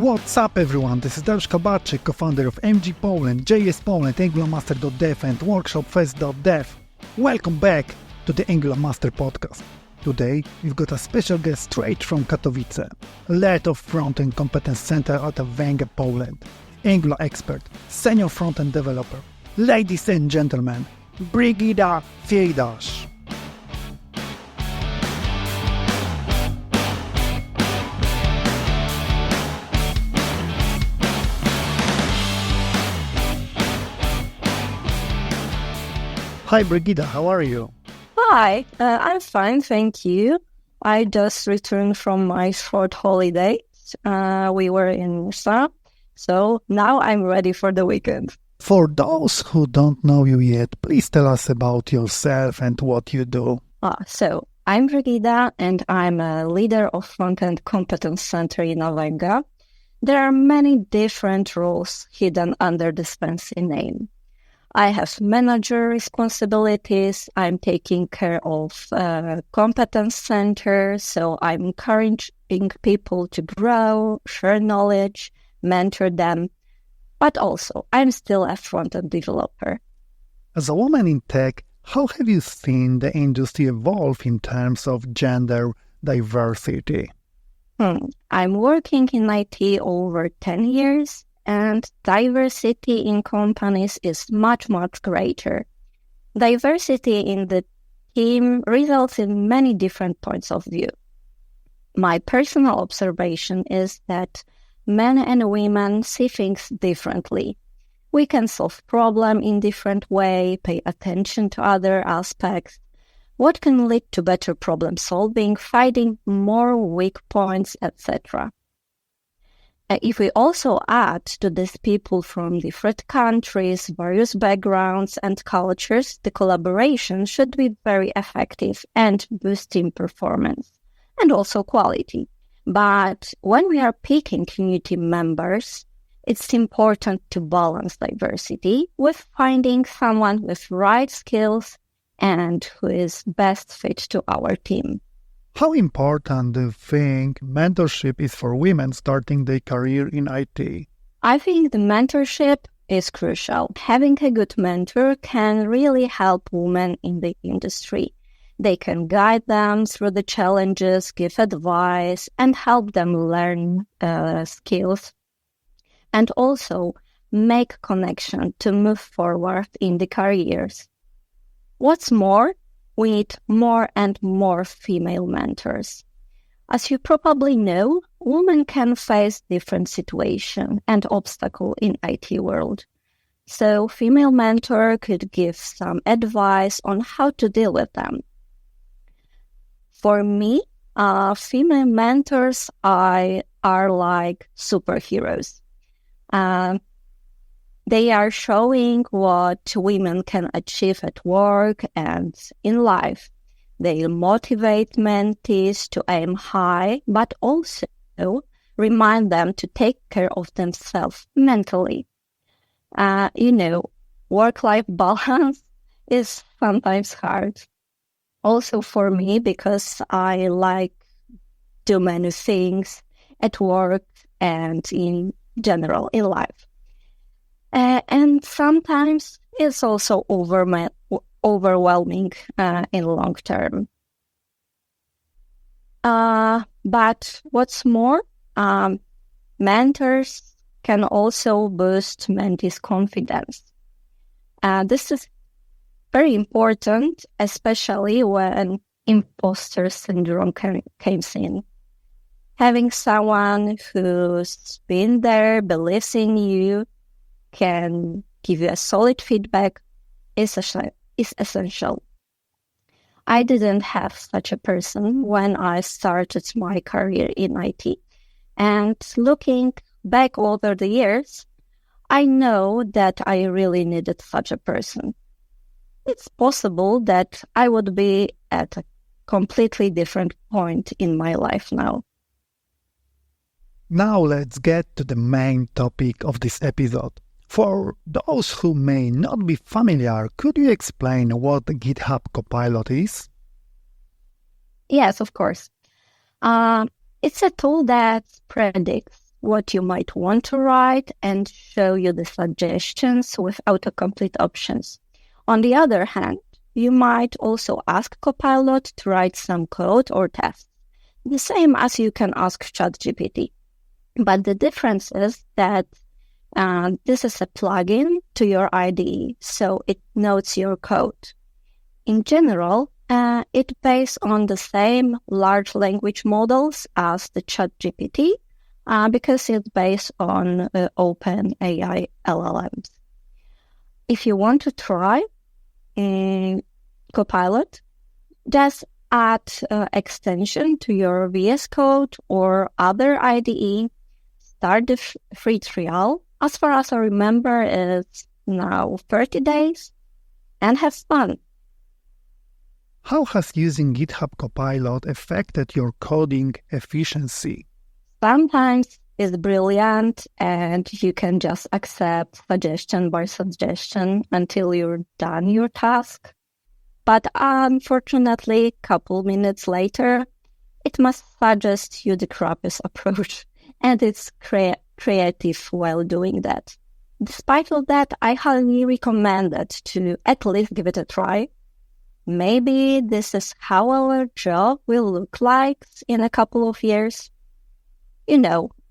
What's up everyone, this is Darsh Kabarczyk, co-founder of MG Poland, JS Poland, AngularMaster.dev and WorkshopFest.dev. Welcome back to the Angular Master podcast. Today we've got a special guest straight from Katowice, lead of Frontend Competence Center at Avenga Poland, Angular expert, Senior Frontend Developer. Ladies and gentlemen, Brygida Fiejdasz. Hi Brygida, how are you? Hi, I'm fine, thank you. I just returned from my short holiday. We were in Warsaw, so now I'm ready for the weekend. For those who don't know you yet, please tell us about yourself and what you do. So I'm Brygida and I'm a leader of Frontend Competence Center in Avenga. There are many different roles hidden under this fancy name. I have manager responsibilities. I'm taking care of competence center, so I'm encouraging people to grow, share knowledge, mentor them. But also, I'm still a front-end developer. As a woman in tech, how have you seen the industry evolve in terms of gender diversity? I'm working in IT over 10 years. And diversity in companies is much, much greater. Diversity in the team results in many different points of view. My personal observation is that men and women see things differently. We can solve problems in different way, pay attention to other aspects, what can lead to better problem solving, finding more weak points, etc. If we also add to these people from different countries, various backgrounds and cultures, the collaboration should be very effective and boost team performance and also quality. But when we are picking new team members, it's important to balance diversity with finding someone with right skills and who is best fit to our team. How important do you think mentorship is for women starting their career in IT? I think the mentorship is crucial. Having a good mentor can really help women in the industry. They can guide them through the challenges, give advice, and help them learn skills, and also make connection to move forward in the careers. What's more, we need more and more female mentors. As you probably know, women can face different situations and obstacles in IT world. So female mentor could give some advice on how to deal with them. For me, female mentors are like superheroes. They are showing what women can achieve at work and in life. They motivate mentees to aim high, but also remind them to take care of themselves mentally. Work-life balance is sometimes hard. Also for me, because I like do many things at work and in general in life. And sometimes it's also overwhelming in long term. But what's more, mentors can also boost mentees' confidence. This is very important, especially when imposter syndrome comes in. Having someone who's been there, believes in you, can give you a solid feedback is essential. I didn't have such a person when I started my career in IT. And looking back over the years, I know that I really needed such a person. It's possible that I would be at a completely different point in my life now. Now let's get to the main topic of this episode. For those who may not be familiar, could you explain what GitHub Copilot is? Yes, of course. It's a tool that predicts what you might want to write and show you the suggestions with autocomplete options. On the other hand, you might also ask Copilot to write some code or tests, the same as you can ask ChatGPT. But the difference is that this is a plugin to your IDE, so it notes your code. In general, it based on the same large language models as the ChatGPT because it's based on OpenAI LLMs. If you want to try Copilot, just add extension to your VS Code or other IDE, start the free trial. As far as I remember, it's now 30 days, and have fun. How has using GitHub Copilot affected your coding efficiency? Sometimes it's brilliant and you can just accept suggestion by suggestion until you're done your task. But unfortunately, a couple minutes later, it must suggest you the crappiest approach, and it's creative while doing that. Despite all that, I highly recommend it to at least give it a try. Maybe this is how our job will look like in a couple of years.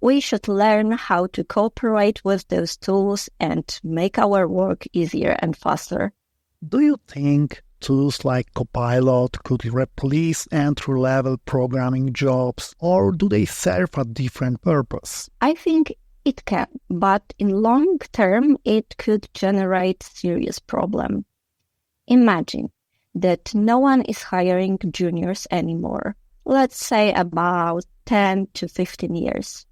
We should learn how to cooperate with those tools and make our work easier and faster. Do you think tools like Copilot could replace entry-level programming jobs, or do they serve a different purpose? I think it can, but in long term, it could generate serious problem. Imagine that no one is hiring juniors anymore, let's say about 10 to 15 years.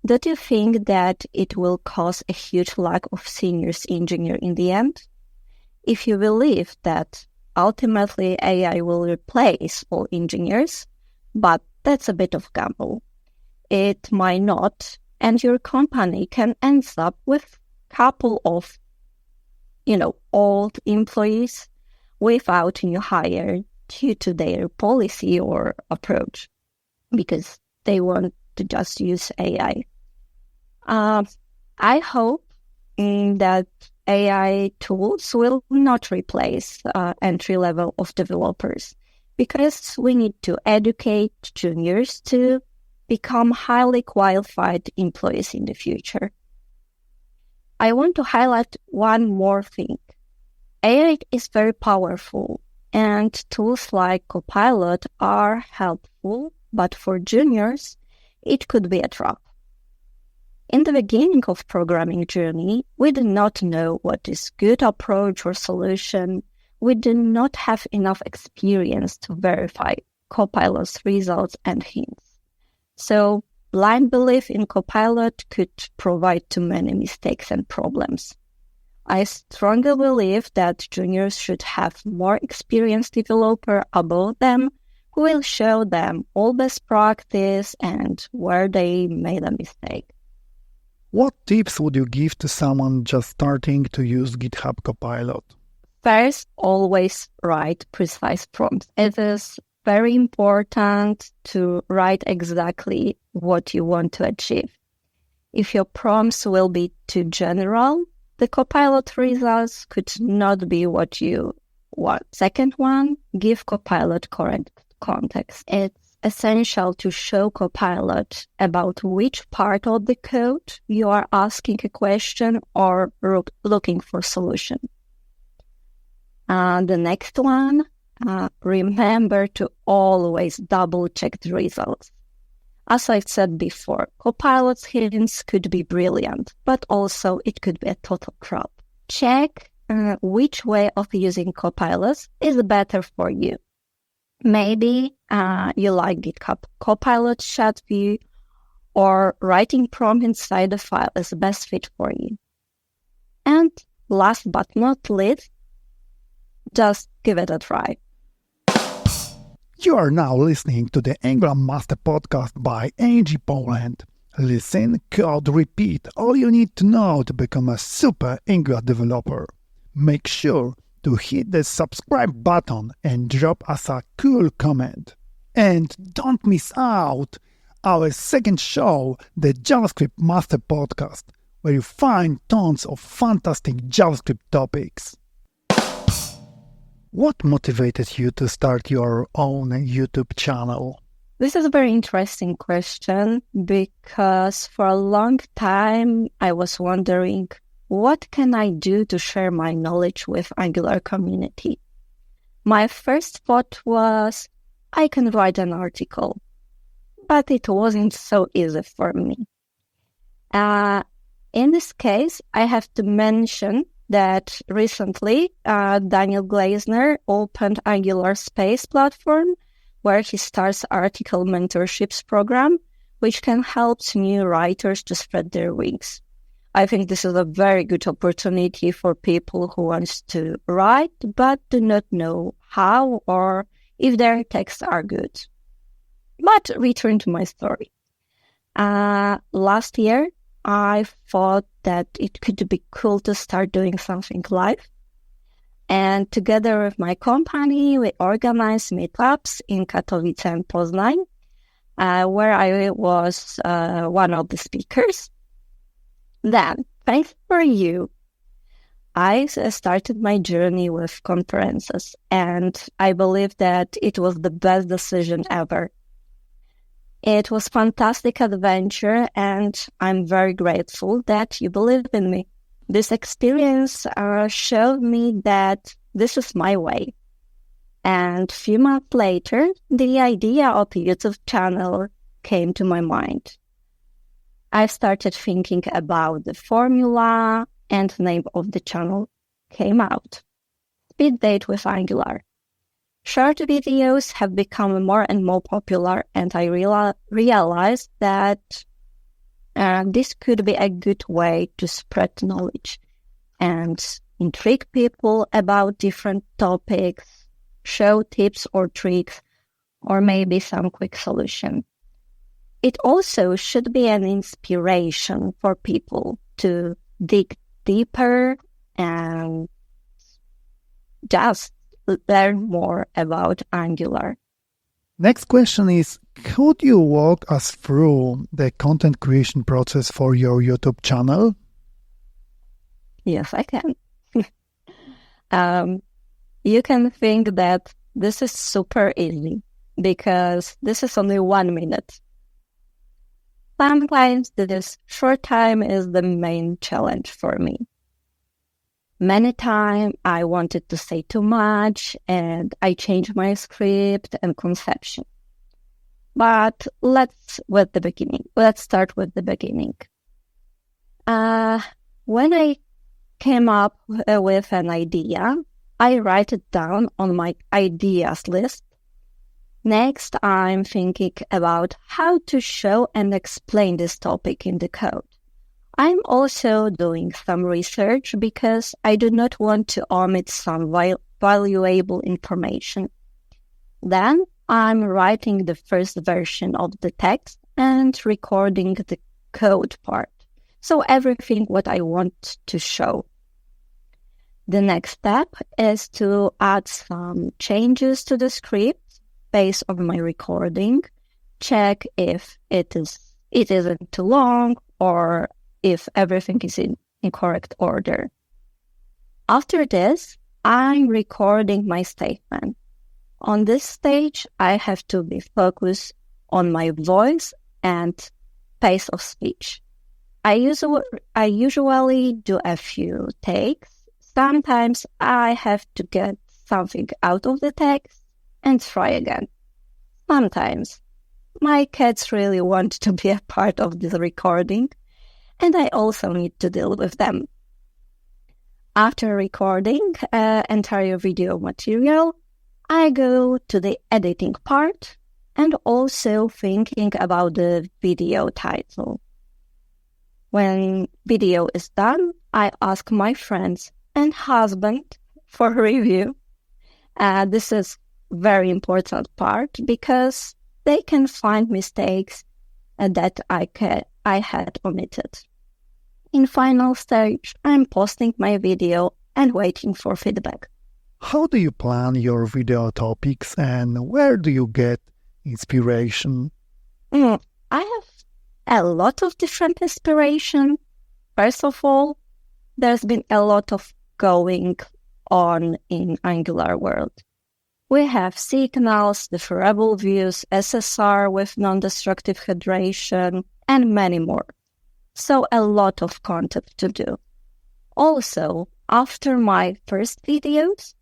Don't you think that it will cause a huge lack of seniors engineer in the end? If you believe that ultimately AI will replace all engineers, but that's a bit of gamble. It might not, and your company can end up with a couple of, old employees without new hire due to their policy or approach, because they want to just use AI. I hope that AI tools will not replace entry level of developers, because we need to educate juniors to become highly qualified employees in the future. I want to highlight one more thing. AI is very powerful, and tools like Copilot are helpful, but for juniors, it could be a trap. In the beginning of programming journey, we did not know what is good approach or solution. We did not have enough experience to verify Copilot's results and hints. So blind belief in Copilot could provide too many mistakes and problems. I strongly believe that juniors should have more experienced developer above them who will show them all best practice and where they made a mistake. What tips would you give to someone just starting to use GitHub Copilot? First, always write precise prompts. It is very important to write exactly what you want to achieve. If your prompts will be too general, the Copilot results could not be what you want. Second one, give Copilot correct context. It's essential to show Copilot about which part of the code you are asking a question or looking for solution. The next one, remember to always double check the results. As I said before, Copilot's hints could be brilliant, but also it could be a total crap. Check which way of using Copilot is better for you. Maybe you like GitHub Copilot chat view, or writing prompt inside the file is the best fit for you. And last but not least, just give it a try. You are now listening to the Angular Master Podcast by Avenga Poland. Listen, code, repeat, all you need to know to become a super Angular developer. Make sure to hit the subscribe button and drop us a cool comment. And don't miss out our second show, the JavaScript Master Podcast, where you find tons of fantastic JavaScript topics. What motivated you to start your own YouTube channel? This is a very interesting question because for a long time I was wondering, what can I do to share my knowledge with Angular community? My first thought was, I can write an article, but it wasn't so easy for me. In this case, I have to mention that recently Daniel Glazner opened Angular Space platform, where he starts article mentorships program, which can help new writers to spread their wings. I think this is a very good opportunity for people who want to write but do not know how or if their texts are good. But return to my story. Last year, I thought that it could be cool to start doing something live. And together with my company, we organized meetups in Katowice and Poznań, where I was one of the speakers. Then, thanks for you, I started my journey with conferences, and I believe that it was the best decision ever. It was a fantastic adventure, and I'm very grateful that you believed in me. This experience showed me that this is my way. And a few months later, the idea of a YouTube channel came to my mind. I started thinking about the formula, and the name of the channel came out. Speed Date with Angular. Short videos have become more and more popular, and I realized that this could be a good way to spread knowledge and intrigue people about different topics, show tips or tricks, or maybe some quick solution. It also should be an inspiration for people to dig deeper and just learn more about Angular. Next question is, could you walk us through the content creation process for your YouTube channel? Yes, I can. You can think that this is super easy because this is only 1 minute. Sometimes this short time is the main challenge for me. Many times I wanted to say too much and I changed my script and conception. But let's start with the beginning. When I came up with an idea, I write it down on my ideas list. Next, I'm thinking about how to show and explain this topic in the code. I'm also doing some research because I do not want to omit some valuable information. Then I'm writing the first version of the text and recording the code part. So everything what I want to show. The next step is to add some changes to the script based on my recording, check if it isn't too long or if everything is in correct order. After this, I'm recording my statement. On this stage, I have to be focused on my voice and pace of speech. I usually do a few takes. Sometimes I have to get something out of the text and try again. Sometimes my cats really want to be a part of the recording, and I also need to deal with them. After recording entire video material, I go to the editing part and also thinking about the video title. When video is done, I ask my friends and husband for review. This is very important part because they can find mistakes that I had omitted. In final stage, I'm posting my video and waiting for feedback. How do you plan your video topics and where do you get inspiration? I have a lot of different inspiration. First of all, there's been a lot of going on in Angular world. We have signals, deferrable views, SSR with non-destructive hydration, and many more. So a lot of content to do. Also, after my first videos,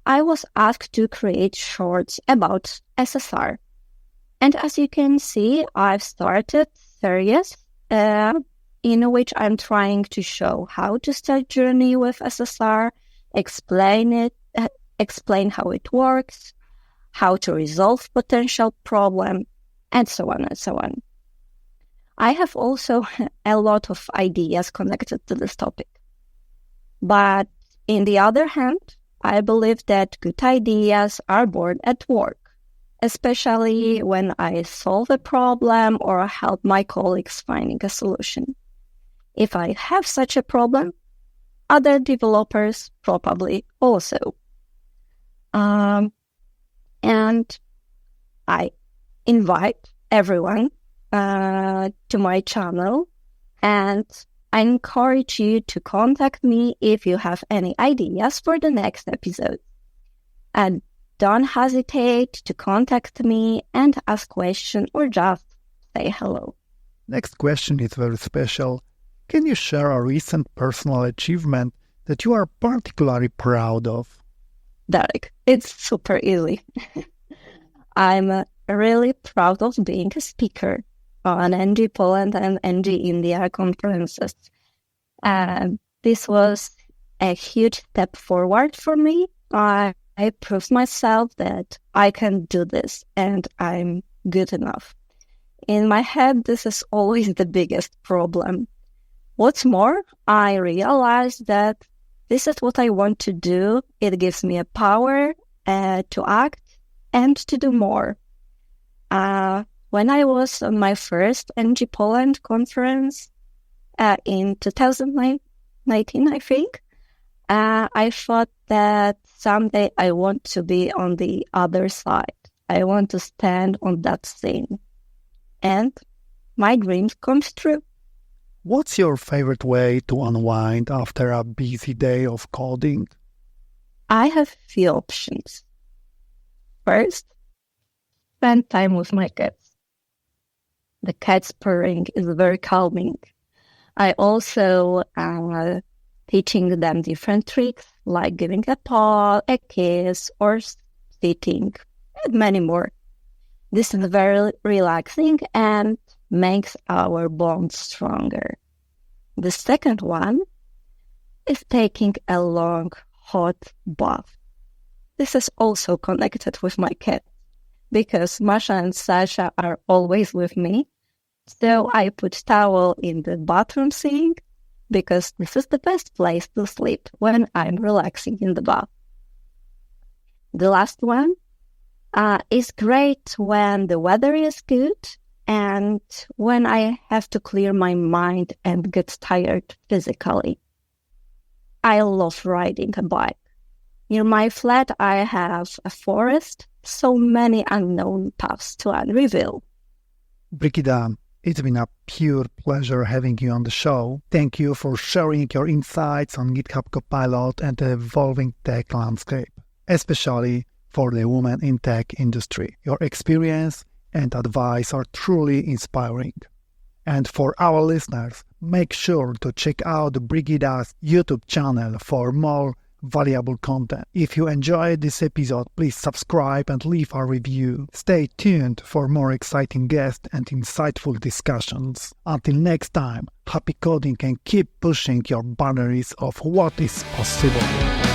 I was asked to create shorts about SSR. And as you can see, I've started series in which I'm trying to show how to start journey with SSR, explain how it works, how to resolve potential problem, and so on and so on. I have also a lot of ideas connected to this topic. But in the other hand, I believe that good ideas are born at work, especially when I solve a problem or help my colleagues finding a solution. If I have such a problem, other developers probably also. And I invite everyone to my channel, and I encourage you to contact me if you have any ideas for the next episode. And don't hesitate to contact me and ask questions or just say hello. Next question is very special. Can you share a recent personal achievement that you are particularly proud of? Derek, it's super easy. I'm really proud of being a speaker on NG Poland and NG India conferences. This was a huge step forward for me. I proved myself that I can do this and I'm good enough. In my head, this is always the biggest problem. What's more, I realized that this is what I want to do. It gives me a power to act and to do more. When I was on my first NG Poland conference in 2019, I think, I thought that someday I want to be on the other side. I want to stand on that scene. And my dream comes true. What's your favorite way to unwind after a busy day of coding? I have few options. First, spend time with my cats. The cat's purring is very calming. I also teaching them different tricks like giving a paw, a kiss, or sitting, and many more. This is very relaxing and makes our bond stronger. The second one is taking a long, hot bath. This is also connected with my cat because Masha and Sasha are always with me. So I put towel in the bathroom sink because this is the best place to sleep when I'm relaxing in the bath. The last one is great when the weather is good and when I have to clear my mind and get tired physically. I love riding a bike. Near my flat, I have a forest, so many unknown paths to unreveal. Brygida, it's been a pure pleasure having you on the show. Thank you for sharing your insights on GitHub Copilot and the evolving tech landscape, especially for the women in tech industry. Your experience and advice are truly inspiring. And for our listeners, make sure to check out Brygida's YouTube channel for more valuable content. If you enjoyed this episode, please subscribe and leave a review. Stay tuned for more exciting guests and insightful discussions. Until next time, happy coding and keep pushing your boundaries of what is possible.